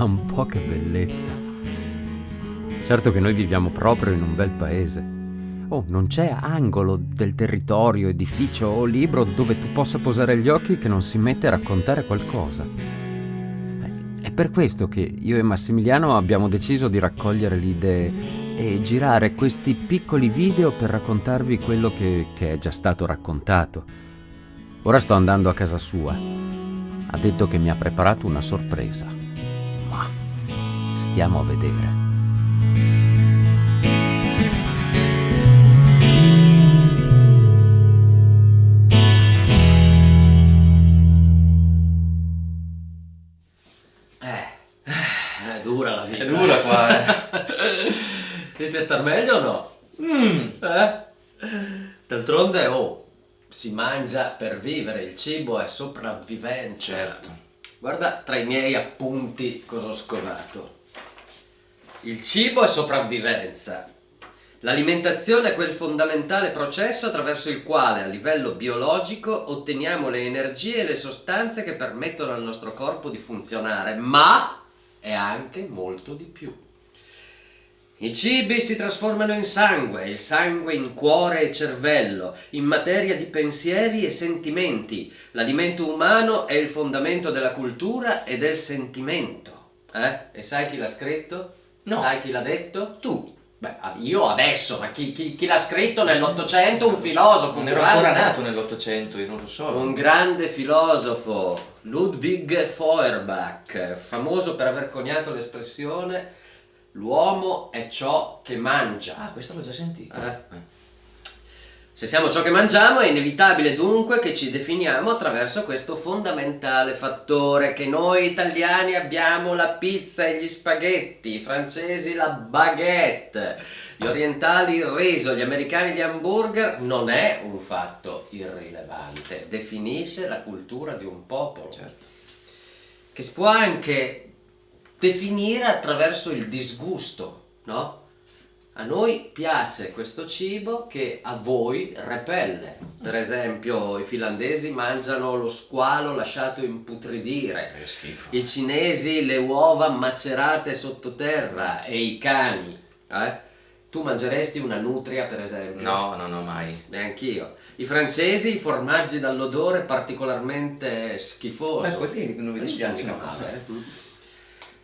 pensa un po' che bellezza. Certo che noi viviamo proprio in un bel paese. Oh, non c'è angolo del territorio, edificio o libro dove tu possa posare gli occhi che non si mette a raccontare qualcosa. È per questo che io e Massimiliano abbiamo deciso di raccogliere le idee e girare questi piccoli video per raccontarvi quello che è già stato raccontato. Ora sto andando a casa sua. Ha detto che mi ha preparato una sorpresa. Ma stiamo a vedere. È dura la vita. È dura qua, Inizi a star meglio o no? D'altronde, si mangia per vivere, il cibo è sopravvivenza. Certo. Guarda tra i miei appunti cosa ho scovato. Il cibo è sopravvivenza. L'alimentazione è quel fondamentale processo attraverso il quale a livello biologico otteniamo le energie e le sostanze che permettono al nostro corpo di funzionare, ma è anche molto di più. I cibi si trasformano in sangue, il sangue in cuore e cervello, in materia di pensieri e sentimenti. L'alimento umano è il fondamento della cultura e del sentimento. E sai chi l'ha scritto? No. Sai chi l'ha detto? Tu. Beh, io adesso, ma chi l'ha scritto nell'Ottocento? Un filosofo. Non ero ancora nato nell'Ottocento, io non lo so. Un grande filosofo, Ludwig Feuerbach, famoso per aver coniato l'espressione l'uomo è ciò che mangia. Ah, questo l'ho già sentito. Se siamo ciò che mangiamo è inevitabile dunque che ci definiamo attraverso questo fondamentale fattore che noi italiani abbiamo la pizza e gli spaghetti, i francesi la baguette, gli orientali il riso, gli americani gli hamburger. Non è un fatto irrilevante, definisce la cultura di un popolo. Certo. Che si può anche definire attraverso il disgusto, no? A noi piace questo cibo che a voi repelle. Per esempio, i finlandesi mangiano lo squalo lasciato imputridire. Che schifo. I cinesi le uova macerate sottoterra e i cani. Tu mangeresti una nutria, per esempio? No, mai. Neanch'io. I francesi, i formaggi dall'odore particolarmente schifoso. Quelli non mi dispiace. Mica male,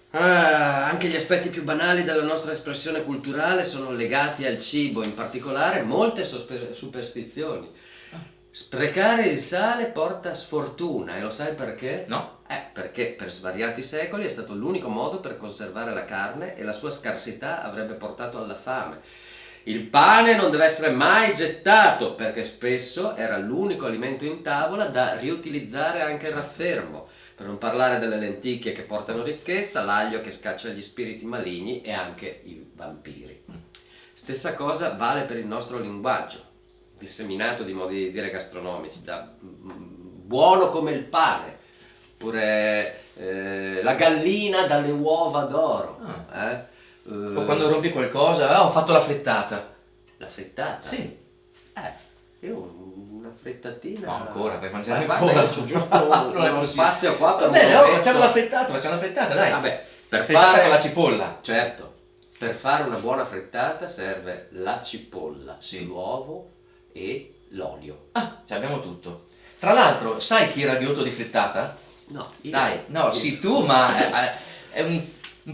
anche gli aspetti più banali della nostra espressione culturale sono legati al cibo, in particolare molte superstizioni. Sprecare il sale porta sfortuna, e lo sai perché? No. Perché per svariati secoli è stato l'unico modo per conservare la carne e la sua scarsità avrebbe portato alla fame. Il pane non deve essere mai gettato, perché spesso era l'unico alimento in tavola da riutilizzare anche il raffermo. Per non parlare delle lenticchie che portano ricchezza, l'aglio che scaccia gli spiriti maligni e anche i vampiri. Stessa cosa vale per il nostro linguaggio, disseminato di modi di dire gastronomici, da buono come il pane, oppure la gallina dalle uova d'oro. O quando rompi qualcosa, ho fatto la frittata. La frittata? Sì. Io una frittatina. No, ancora, per mangiare Guarda, ancora. io c'ho giusto uno spazio qua per Bene, un momento. facciamo la frittata, dai. Vabbè, per frittata fare con la cipolla. Certo. Per fare una buona frittata serve la cipolla, Sì. l'uovo e l'olio. Abbiamo tutto. Tra l'altro, sai chi era Ghiotto di frittata? No, io. Dai, no, sì, tu, ma è un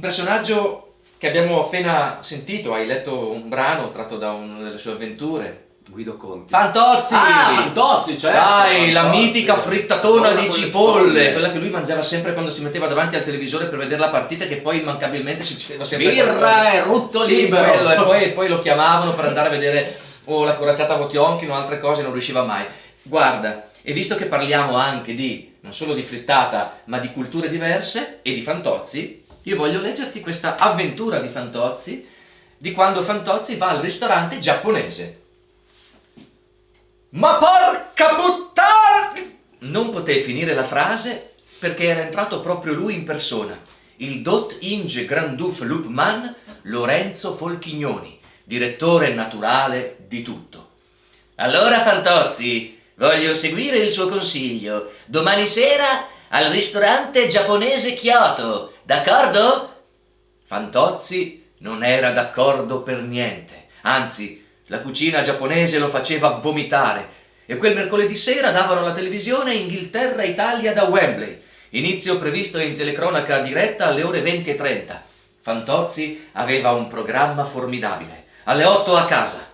personaggio che abbiamo appena sentito. Hai letto un brano tratto da una delle sue avventure. Guido Conti. Fantozzi! Fantozzi, certo! Dai, la Fantozzi. mitica frittatona Buona di con le cipolle, quella che lui mangiava sempre quando si metteva davanti al televisore per vedere la partita, che poi immancabilmente succedeva sempre Birra e rutto sì, libero! quello, e poi lo chiamavano per andare a vedere la corazzata a Potionkin o altre cose, non riusciva mai. Guarda, e visto che parliamo anche di non solo di frittata, ma di culture diverse e di Fantozzi, io voglio leggerti questa avventura di Fantozzi, di quando Fantozzi va al ristorante giapponese. Ma porca puttana! Non poté finire la frase perché era entrato proprio lui in persona, il Dott Inge Granduf Lupman Lorenzo Folchignoni, direttore naturale di tutto. Allora Fantozzi, voglio seguire il suo consiglio. Domani sera al ristorante giapponese Kyoto. d'accordo? Fantozzi non era d'accordo per niente, anzi, la cucina giapponese lo faceva vomitare e quel mercoledì sera davano alla televisione Inghilterra-Italia da Wembley, inizio previsto in telecronaca diretta alle ore 20:30. Fantozzi aveva un programma formidabile. Alle 8 a casa.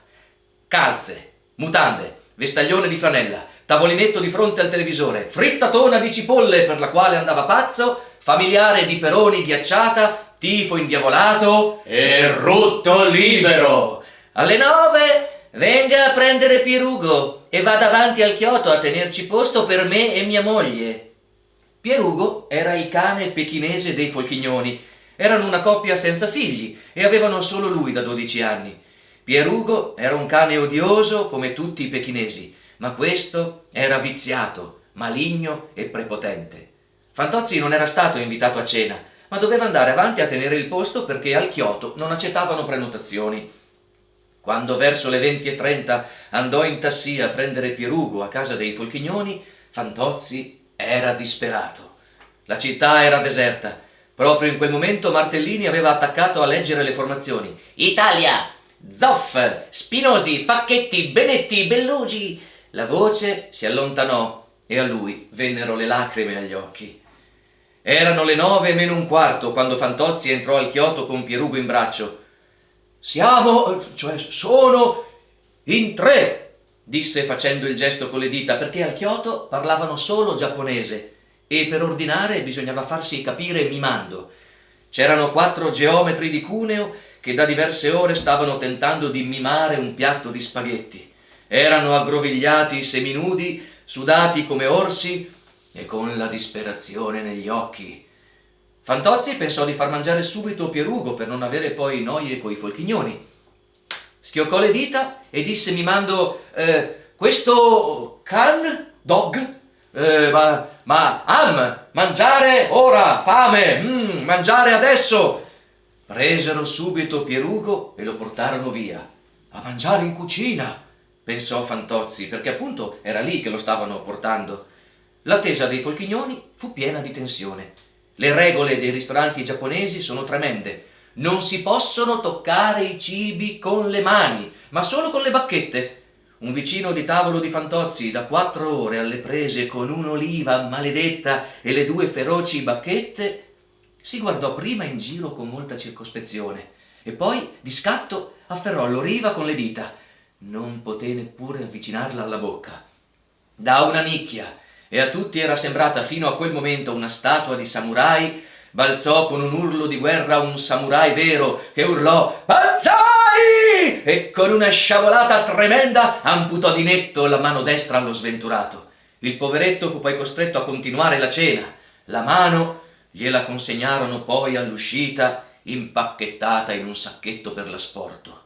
Calze, mutande, vestaglione di flanella, tavolinetto di fronte al televisore, frittatona di cipolle per la quale andava pazzo, familiare di peroni ghiacciata, tifo indiavolato e rutto libero. Alle 9 venga a prendere Pierugo e va davanti al chioto a tenerci posto per me e mia moglie. Pierugo era il cane pechinese dei Folchignoni. Erano una coppia senza figli e avevano solo lui da 12 anni. Pierugo era un cane odioso come tutti i pechinesi, ma questo era viziato, maligno e prepotente. Fantozzi non era stato invitato a cena, ma doveva andare avanti a tenere il posto perché al chioto non accettavano prenotazioni. Quando verso le 20:30 andò in tassia a prendere Pierugo a casa dei Folchignoni, Fantozzi era disperato. La città era deserta. Proprio in quel momento Martellini aveva attaccato a leggere le formazioni. Italia! Zoff! Spinosi! Facchetti! Benetti! Bellugi! La voce si allontanò e a lui vennero le lacrime agli occhi. Erano le 9:45 quando Fantozzi entrò al chioto con Pierugo in braccio. Sono in 3, disse facendo il gesto con le dita, perché al chioto parlavano solo giapponese e per ordinare bisognava farsi capire mimando. C'erano 4 geometri di Cuneo che da diverse ore stavano tentando di mimare un piatto di spaghetti. Erano aggrovigliati seminudi, sudati come orsi e con la disperazione negli occhi. Fantozzi pensò di far mangiare subito Pierugo per non avere poi noie coi Folchignoni. Schioccò le dita e disse mimando: questo can dog? Mangiare ora, fame, mangiare adesso. Presero subito Pierugo e lo portarono via. A mangiare in cucina, pensò Fantozzi, perché appunto era lì che lo stavano portando. L'attesa dei Folchignoni fu piena di tensione. Le regole dei ristoranti giapponesi sono tremende. Non si possono toccare i cibi con le mani, ma solo con le bacchette. Un vicino di tavolo di Fantozzi, da 4 ore alle prese con un'oliva maledetta e le 2 feroci bacchette, si guardò prima in giro con molta circospezione e poi, di scatto, afferrò l'oliva con le dita. Non poté neppure avvicinarla alla bocca. Da una nicchia, e a tutti era sembrata fino a quel momento una statua di samurai, balzò con un urlo di guerra un samurai vero che urlò «Banzai!» e con una sciabolata tremenda amputò di netto la mano destra allo sventurato. Il poveretto fu poi costretto a continuare la cena. La mano gliela consegnarono poi all'uscita impacchettata in un sacchetto per l'asporto.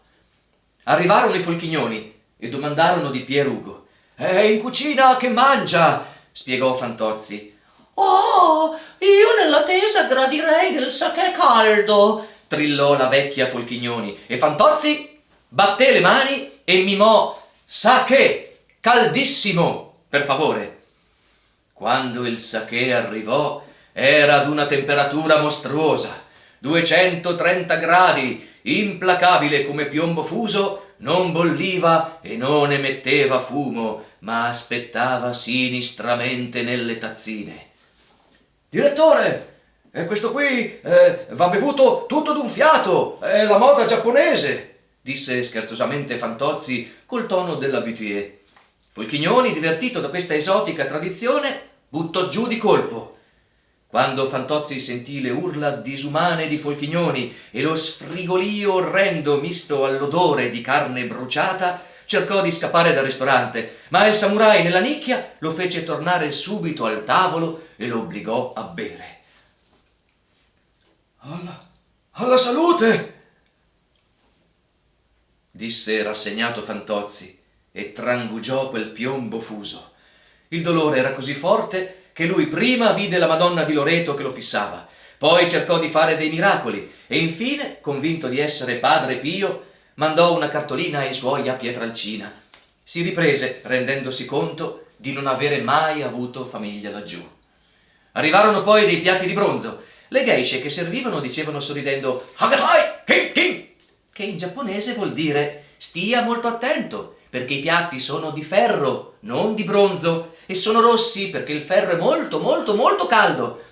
Arrivarono i Folchignoni e domandarono di Pierugo. «È in cucina che mangia!» spiegò Fantozzi. «Oh, io nell'attesa gradirei del sake caldo!» trillò la vecchia Folchignoni e Fantozzi batté le mani e mimò «Sake, caldissimo, per favore!» Quando il sake arrivò era ad una temperatura mostruosa, 230 gradi, implacabile come piombo fuso, non bolliva e non emetteva fumo, ma aspettava sinistramente nelle tazzine. «Direttore, questo qui va bevuto tutto d'un fiato, è la moda giapponese», disse scherzosamente Fantozzi col tono dell'abitué. Folchignoni, divertito da questa esotica tradizione, buttò giù di colpo. Quando Fantozzi sentì le urla disumane di Folchignoni e lo sfrigolio orrendo misto all'odore di carne bruciata, cercò di scappare dal ristorante, ma il samurai nella nicchia lo fece tornare subito al tavolo e lo obbligò a bere. «Alla salute!» disse rassegnato Fantozzi e trangugiò quel piombo fuso. Il dolore era così forte che lui prima vide la Madonna di Loreto che lo fissava, poi cercò di fare dei miracoli e infine, convinto di essere Padre Pio, mandò una cartolina ai suoi a Pietralcina. Si riprese rendendosi conto di non avere mai avuto famiglia laggiù. Arrivarono poi dei piatti di bronzo, Le geishe che servivano dicevano sorridendo Hagatai King King, che in giapponese vuol dire stia molto attento, perché i piatti sono di ferro, non di bronzo, e sono rossi perché il ferro è molto molto molto caldo.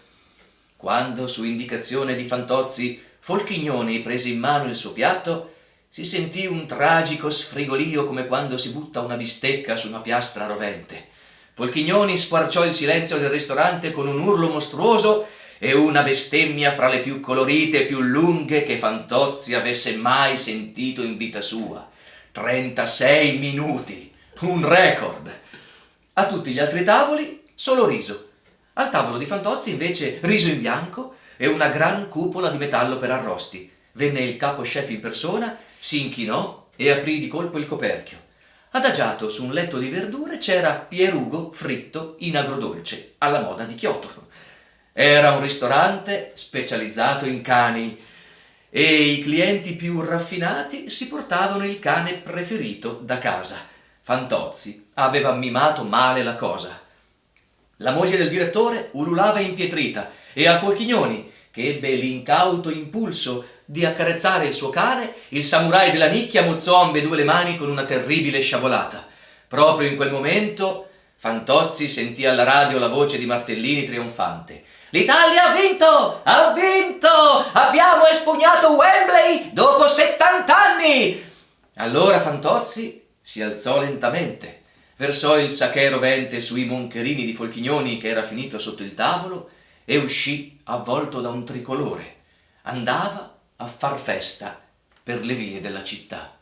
Quando, su indicazione di Fantozzi, Folchignoni prese in mano il suo piatto, si sentì un tragico sfrigolio come quando si butta una bistecca su una piastra rovente. Folchignoni squarciò il silenzio del ristorante con un urlo mostruoso e una bestemmia fra le più colorite e più lunghe che Fantozzi avesse mai sentito in vita sua. 36 minuti, un record. A tutti gli altri tavoli solo riso. Al tavolo di Fantozzi invece riso in bianco e una gran cupola di metallo per arrosti. Venne il capo chef in persona, si inchinò e aprì di colpo il coperchio. Adagiato su un letto di verdure c'era Pierugo fritto in agrodolce, alla moda di Kyoto. Era un ristorante specializzato in cani e i clienti più raffinati si portavano il cane preferito da casa. Fantozzi aveva mimato male la cosa. La moglie del direttore ululava impietrita e a Folchignoni, che ebbe l'incauto impulso di accarezzare il suo cane, il samurai della nicchia mozzò ambedue le mani con una terribile sciabolata. Proprio in quel momento Fantozzi sentì alla radio la voce di Martellini trionfante. L'Italia ha vinto! Ha vinto! Abbiamo espugnato Wembley dopo 70 anni! Allora Fantozzi si alzò lentamente, versò il sake rovente sui moncherini di Folchignoni che era finito sotto il tavolo e uscì avvolto da un tricolore. Andava a far festa per le vie della città.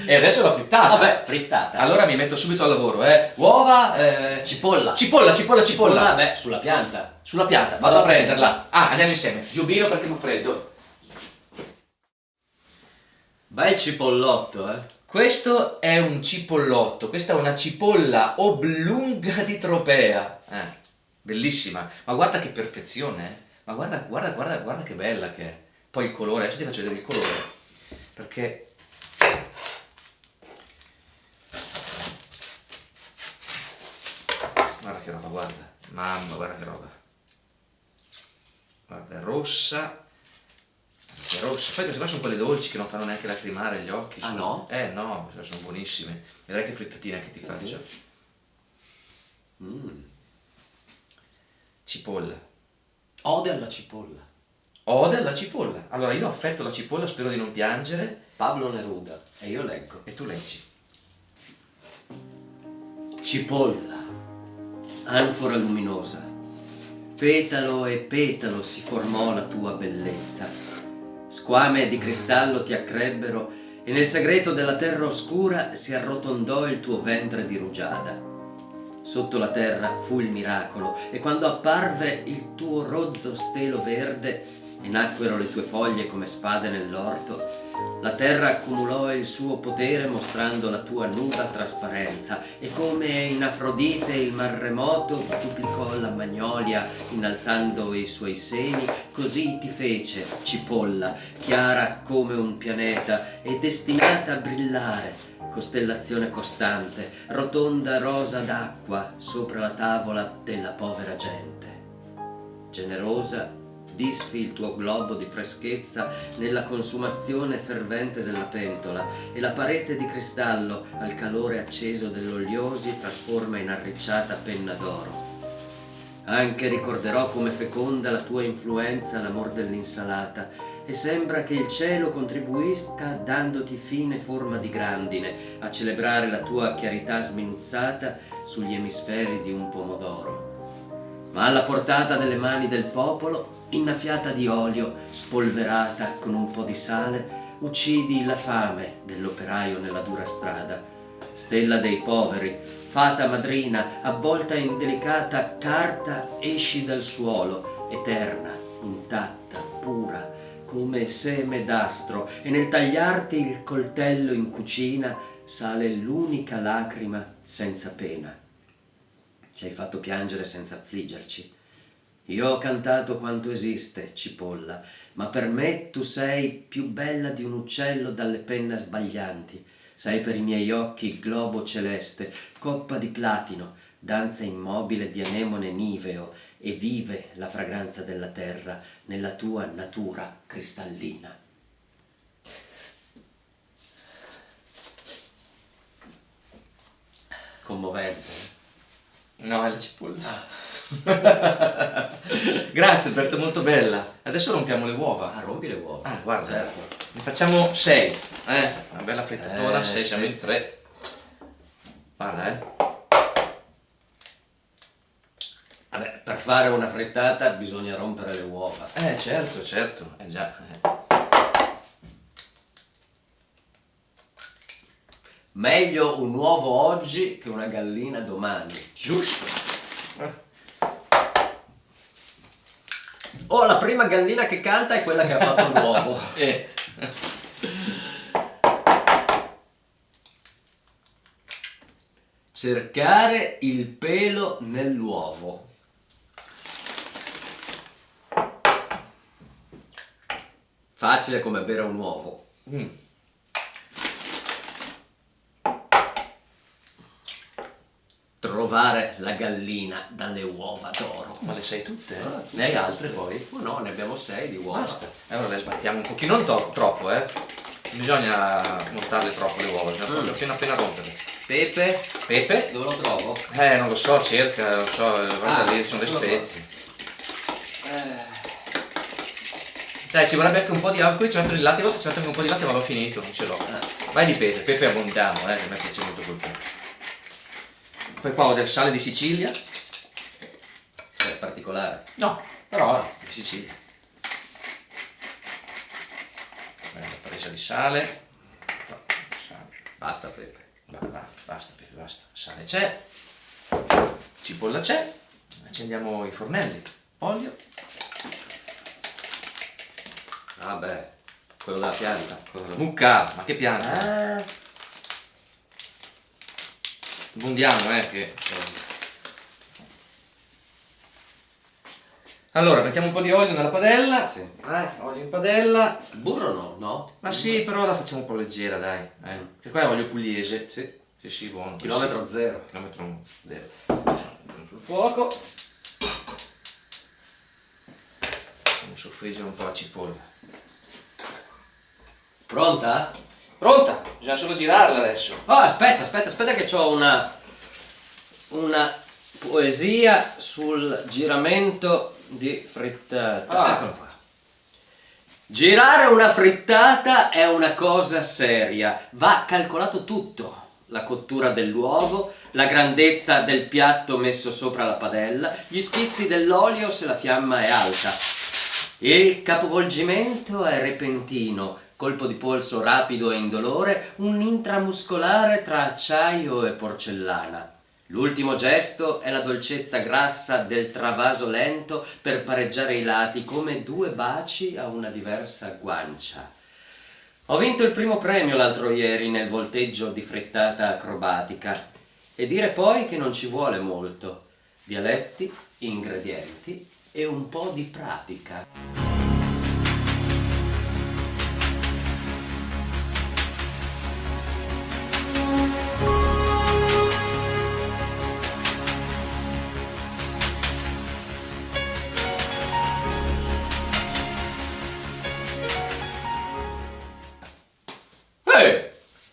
E adesso la frittata. Vabbè, frittata. Allora mi metto subito al lavoro, Uova, Cipolla. Cipolla. Vabbè, sulla pianta. Sulla pianta, vado a prenderla. Ah, andiamo insieme. Giubbino perché fa freddo. Bel cipollotto, Questo è un cipollotto, questa è una cipolla oblunga di Tropea. Bellissima. Ma guarda che perfezione, Ma guarda che bella che è. Poi il colore, adesso ti faccio vedere il colore. Perché guarda che roba, guarda. Mamma, guarda che roba. Guarda, è rossa. È rossa. Poi queste qua sono quelle dolci che non fanno neanche lacrimare gli occhi. Ah, no? No, sono buonissime. Vedrai che frittatina che ti faccio. Cipolla. Ode alla cipolla. Ode alla cipolla. Allora io affetto la cipolla, spero di non piangere. Pablo Neruda. E io leggo. E tu leggi. Cipolla, anfora luminosa, petalo e petalo si formò la tua bellezza. Squame di cristallo ti accrebbero e nel segreto della terra oscura si arrotondò il tuo ventre di rugiada. Sotto la terra fu il miracolo e quando apparve il tuo rozzo stelo verde e nacquero le tue foglie come spade nell'orto, la terra accumulò il suo potere mostrando la tua nuda trasparenza e come in Afrodite il mar remoto duplicò la magnolia innalzando i suoi seni, così ti fece, cipolla, chiara come un pianeta e destinata a brillare, costellazione costante, rotonda rosa d'acqua sopra la tavola della povera gente. Generosa, disfi il tuo globo di freschezza nella consumazione fervente della pentola e la parete di cristallo al calore acceso dell'oliosi trasforma in arricciata penna d'oro. Anche ricorderò come feconda la tua influenza l'amor dell'insalata e sembra che il cielo contribuisca dandoti fine forma di grandine a celebrare la tua chiarità sminuzzata sugli emisferi di un pomodoro. Ma alla portata delle mani del popolo, innaffiata di olio, spolverata con un po' di sale, uccidi la fame dell'operaio nella dura strada. Stella dei poveri, fata madrina, avvolta in delicata carta, esci dal suolo, eterna, intatta, pura, come seme d'astro, e nel tagliarti il coltello in cucina sale l'unica lacrima senza pena. Ci hai fatto piangere senza affliggerci. Io ho cantato quanto esiste, cipolla, ma per me tu sei più bella di un uccello dalle penne sbaglianti. Sei per i miei occhi globo celeste, coppa di platino, danza immobile di anemone niveo e vive la fragranza della terra nella tua natura cristallina. Commovente. No, è la cipolla. Grazie Alberto, molto bella. Adesso rompiamo le uova. Ah, rompi le uova. Ah, guarda, certo. ne facciamo 6. Una bella frittatura, 6, siamo sì. in 3. Guarda, Vabbè, per fare una frittata bisogna rompere le uova. Certo, certo, già. Meglio un uovo oggi che una gallina domani. Giusto. O la prima gallina che canta è quella che ha fatto l'uovo. Sì. Cercare il pelo nell'uovo. Facile come bere un uovo. Trovare la gallina dalle uova d'oro. Ma le sai tutte? Ah, Ne hai altre poi? Oh no, ne abbiamo 6 di uova. Basta. Allora le sbattiamo un pochino, non troppo, Non bisogna montarle troppo le uova, bisogna proprio appena romperle. Pepe? Pepe? Dove lo trovo? Non lo so, cerca, lo so, guarda lì, sono le spezie. Sai, ci vorrebbe anche un po' di acqua, ci metto il latte, ci metto anche un po' di latte, ma l'ho finito, non ce l'ho. Vai di pepe, pepe abbondiamo, che a me piace molto col pepe. Poi qua ho del sale di Sicilia. È particolare. No, però di Sicilia. Bella presa di sale. Basta pepe. Basta, pepe, basta. Sale c'è, cipolla c'è, accendiamo i fornelli, olio. Ah beh, quello della pianta. Cosa la mucca, ma che pianta? Bundiamo, che... Allora, mettiamo un po' di olio nella padella. Sì. Olio in padella. Il burro no? No? Ma sì, però la facciamo un po' leggera, dai. Perché qua è olio pugliese. Sì. Sì, buono. Chilometro zero. Chilometro zero. Sul fuoco. Facciamo soffriggere un po' la cipolla. Pronta? Pronta? Bisogna solo girarla adesso. Oh, aspetta che ho una poesia sul giramento di frittata. Eccolo qua. Girare una frittata è una cosa seria, va calcolato tutto. La cottura dell'uovo, la grandezza del piatto messo sopra la padella, gli schizzi dell'olio se la fiamma è alta. Il capovolgimento è repentino, colpo di polso rapido e indolore, un intramuscolare tra acciaio e porcellana. L'ultimo gesto è la dolcezza grassa del travaso lento per pareggiare i lati come due baci a una diversa guancia. Ho vinto il primo premio l'altro ieri nel volteggio di frittata acrobatica e dire poi che non ci vuole molto. Dialetti, ingredienti e un po' di pratica.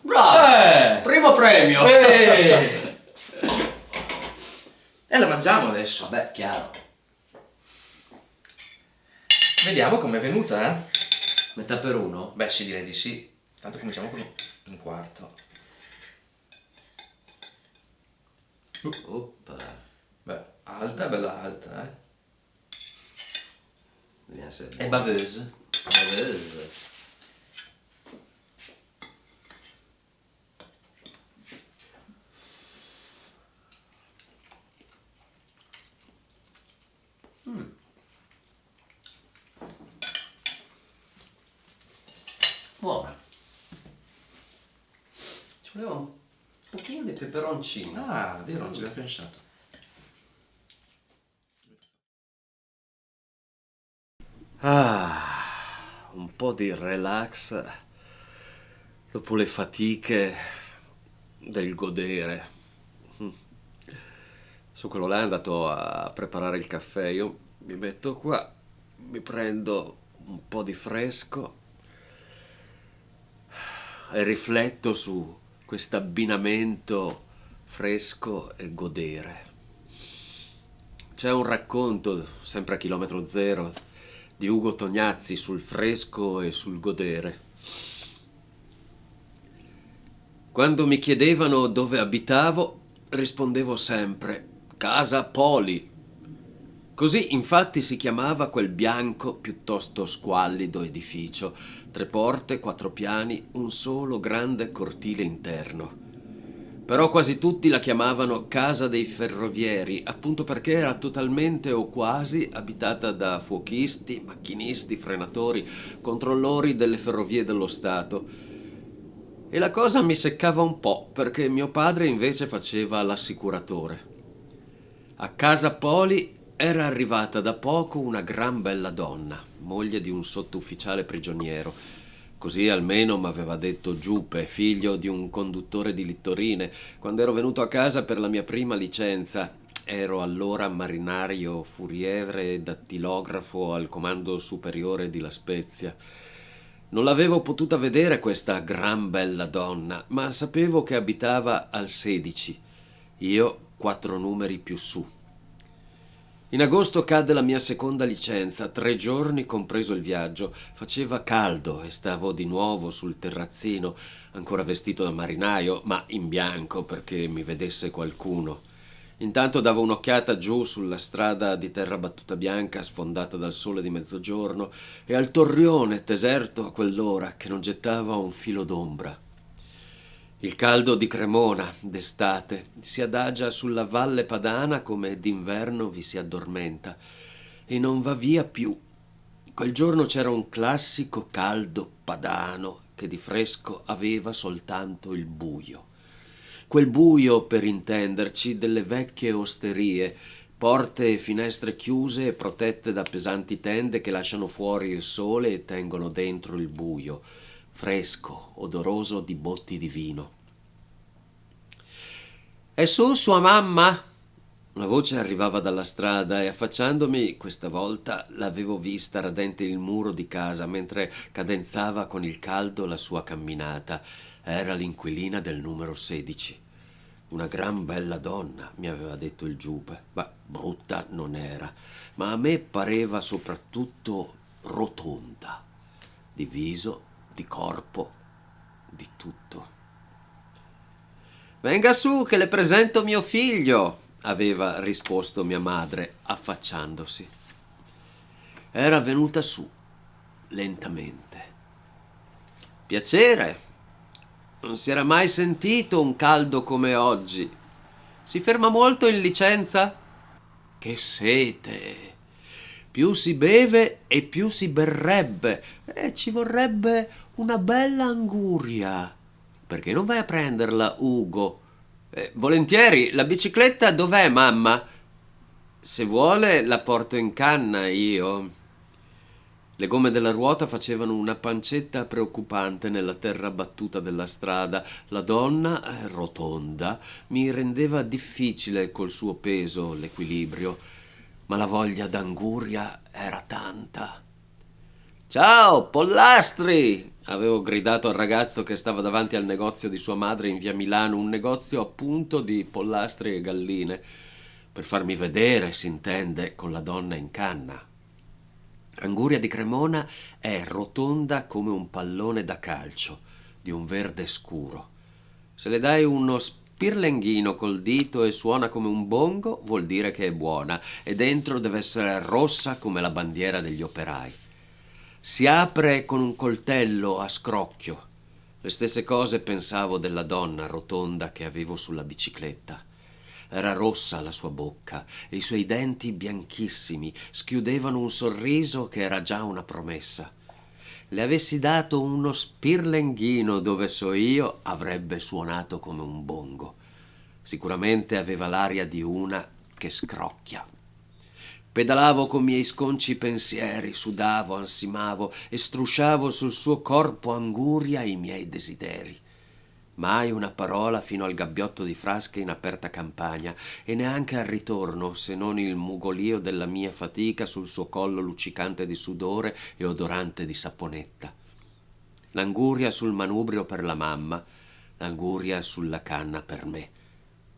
Bravo! Primo premio! E la mangiamo adesso. Vabbè, chiaro. Vediamo com'è venuta, Metà per uno? Beh, sì, direi di sì. Tanto cominciamo con un quarto. Oppa. Beh, alta, bella alta, Vediamo se È baveuse. baveuse. Buona. Ci voleva un pochino di peperoncino. Ah, vero, non ci avevo pensato. Un po' di relax dopo le fatiche del godere. Su quello là è andato a preparare il caffè. Io mi metto qua, mi prendo un po' di fresco e rifletto su questo abbinamento fresco e godere. C'è un racconto, sempre a chilometro zero, di Ugo Tognazzi sul fresco e sul godere. Quando mi chiedevano dove abitavo, rispondevo sempre Casa Poli. Così infatti si chiamava quel bianco piuttosto squallido edificio, 3 porte, 4 piani, un solo grande cortile interno. Però quasi tutti la chiamavano Casa dei Ferrovieri, appunto perché era totalmente o quasi abitata da fuochisti, macchinisti, frenatori, controllori delle ferrovie dello Stato. E la cosa mi seccava un po', perché mio padre invece faceva l'assicuratore. A Casa Poli era arrivata da poco una gran bella donna, moglie di un sottufficiale prigioniero. Così almeno m'aveva detto Giupe, figlio di un conduttore di littorine, quando ero venuto a casa per la mia prima licenza. Ero allora marinario furiere e dattilografo al comando superiore di La Spezia. Non l'avevo potuta vedere questa gran bella donna, ma sapevo che abitava al 16, io 4 numeri più su. In agosto cadde la mia seconda licenza, 3 giorni compreso il viaggio. Faceva caldo e stavo di nuovo sul terrazzino, ancora vestito da marinaio, ma in bianco perché mi vedesse qualcuno. Intanto davo un'occhiata giù sulla strada di terra battuta bianca sfondata dal sole di mezzogiorno e al torrione deserto a quell'ora che non gettava un filo d'ombra. Il caldo di Cremona, d'estate, si adagia sulla valle padana come d'inverno vi si addormenta e non va via più. Quel giorno c'era un classico caldo padano che di fresco aveva soltanto il buio. Quel buio, per intenderci, delle vecchie osterie, porte e finestre chiuse e protette da pesanti tende che lasciano fuori il sole e tengono dentro il buio, fresco, odoroso di botti di vino. «È su sua mamma?» Una voce arrivava dalla strada e affacciandomi, questa volta, l'avevo vista radente il muro di casa mentre cadenzava con il caldo la sua camminata. Era l'inquilina del numero 16. Una gran bella donna, mi aveva detto il giupe. Ma brutta non era, ma a me pareva soprattutto rotonda, di viso, di corpo, di tutto. «Venga su che le presento mio figlio», aveva risposto mia madre, affacciandosi. Era venuta su, lentamente. «Piacere. Non si era mai sentito un caldo come oggi. Si ferma molto in licenza?» «Che sete! Più si beve e più si berrebbe. Ci vorrebbe una bella anguria. Perché non vai a prenderla, Ugo?» «Volentieri. La bicicletta dov'è, mamma?» «Se vuole la porto in canna io». Le gomme della ruota facevano una pancetta preoccupante nella terra battuta della strada. La donna, rotonda, mi rendeva difficile col suo peso l'equilibrio, ma la voglia d'anguria era tanta. «Ciao, Pollastri!» avevo gridato al ragazzo che stava davanti al negozio di sua madre in via Milano, un negozio appunto di pollastri e galline, per farmi vedere, s'intende, con la donna in canna. Anguria di Cremona è rotonda come un pallone da calcio, di un verde scuro. Se le dai uno spirlenghino col dito e suona come un bongo, vuol dire che è buona, e dentro deve essere rossa come la bandiera degli operai. Si apre con un coltello a scrocchio. Le stesse cose pensavo della donna rotonda che avevo sulla bicicletta. Era rossa la sua bocca e i suoi denti bianchissimi schiudevano un sorriso che era già una promessa. Le avessi dato uno spirlenghino dove so io, avrebbe suonato come un bongo. Sicuramente aveva l'aria di una che scrocchia. Pedalavo con miei sconci pensieri, sudavo, ansimavo e strusciavo sul suo corpo anguria i miei desideri. Mai una parola fino al gabbiotto di frasche in aperta campagna, e neanche al ritorno, se non il mugolio della mia fatica sul suo collo luccicante di sudore e odorante di saponetta. L'anguria sul manubrio per la mamma, l'anguria sulla canna per me.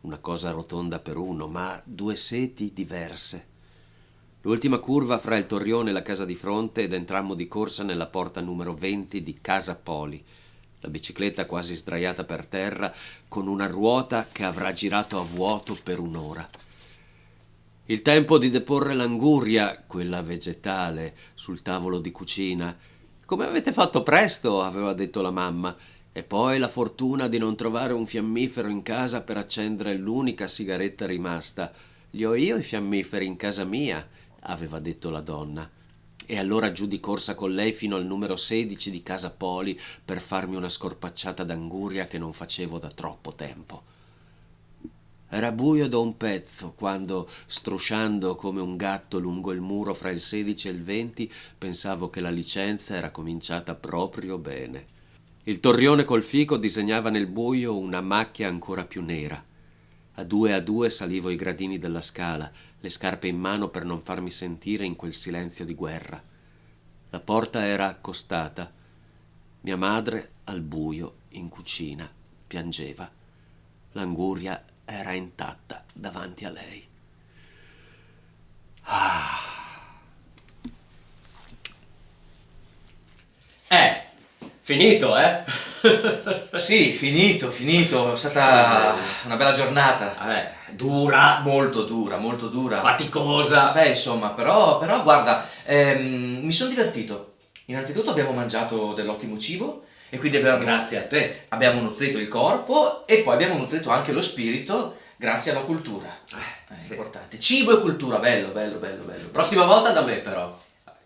Una cosa rotonda per uno, ma due seti diverse. L'ultima curva fra il torrione e la casa di fronte ed entrammo di corsa nella porta numero 20 di Casa Poli. La bicicletta quasi sdraiata per terra, con una ruota che avrà girato a vuoto per un'ora. Il tempo di deporre l'anguria, quella vegetale, sul tavolo di cucina. «Come avete fatto presto», aveva detto la mamma. E poi la fortuna di non trovare un fiammifero in casa per accendere l'unica sigaretta rimasta. «Li ho io i fiammiferi in casa mia», aveva detto la donna. E allora giù di corsa con lei fino al numero 16 di Casa Poli per farmi una scorpacciata d'anguria che non facevo da troppo tempo. Era buio da un pezzo quando, strusciando come un gatto lungo il muro fra il 16 e il 20, pensavo che la licenza era cominciata proprio bene. Il torrione col fico disegnava nel buio una macchia ancora più nera. A due salivo i gradini della scala, le scarpe in mano per non farmi sentire in quel silenzio di guerra. La porta era accostata. Mia madre, al buio, in cucina, piangeva. L'anguria era intatta davanti a lei. Finito, eh? Sì, finito. È stata una bella giornata. Dura, Molto dura. faticosa. Beh, insomma, però guarda, mi sono divertito. Innanzitutto abbiamo mangiato dell'ottimo cibo e quindi Grazie a te. abbiamo nutrito il corpo e poi abbiamo nutrito anche lo spirito grazie alla cultura. È sì. importante. Cibo e cultura, bello. Prossima volta da me, però.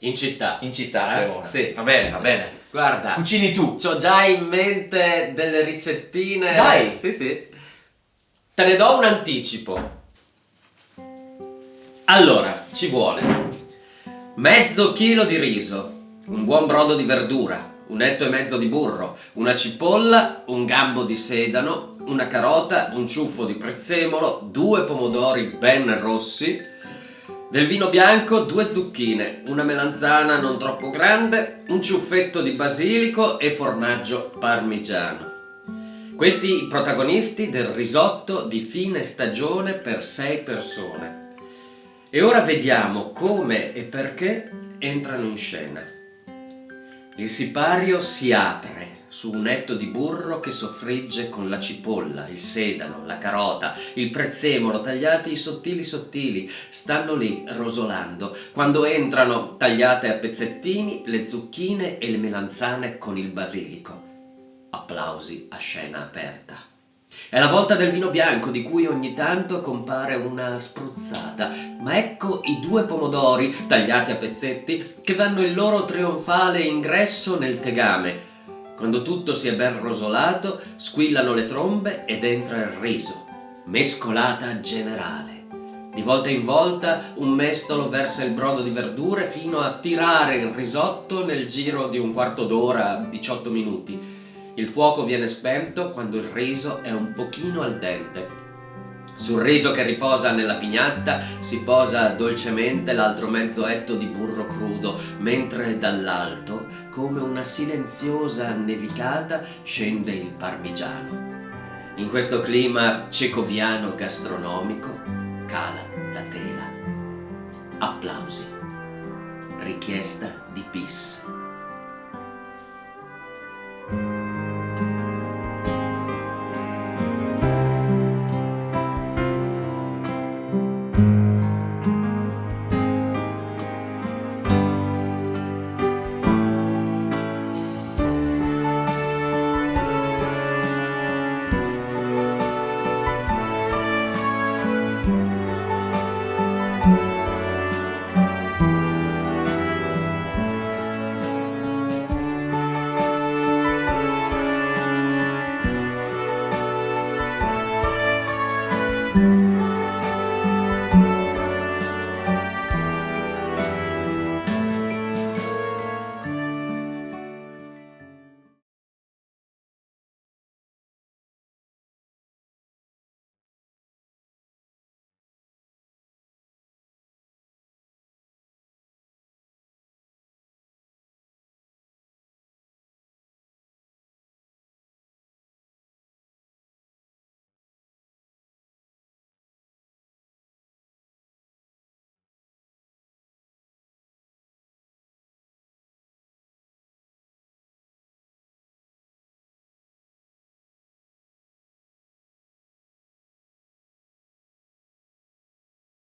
In città. In città, Sì. Va bene. Guarda, Cucini tu. c'ho già in mente delle ricettine. Dai. Sì. Te ne do un anticipo. Allora, ci vuole mezzo chilo di riso, un buon brodo di verdura, un etto e mezzo di burro, una cipolla, un gambo di sedano, una carota, un ciuffo di prezzemolo, 2 pomodori ben rossi, del vino bianco, 2 zucchine, una melanzana non troppo grande, un ciuffetto di basilico e formaggio parmigiano. Questi i protagonisti del risotto di fine stagione per 6 persone. E ora vediamo come e perché entrano in scena. Il sipario si apre su un etto di burro che soffrigge con la cipolla, il sedano, la carota, il prezzemolo tagliati sottili, stanno lì rosolando quando entrano tagliate a pezzettini le zucchine e le melanzane con il basilico. Applausi a scena aperta. È la volta del vino bianco di cui ogni tanto compare una spruzzata, ma ecco i 2 pomodori tagliati a pezzetti che fanno il loro trionfale ingresso nel tegame. Quando tutto si è ben rosolato, squillano le trombe ed entra il riso. Mescolata generale. Di volta in volta un mestolo versa il brodo di verdure fino a tirare il risotto nel giro di un quarto d'ora, 18 minuti. Il fuoco viene spento quando il riso è un pochino al dente. Sul riso che riposa nella pignatta si posa dolcemente l'altro mezzo etto di burro crudo, mentre dall'alto, come una silenziosa nevicata, scende il parmigiano. In questo clima cecoviano gastronomico cala la tela. Applausi. Richiesta di bis.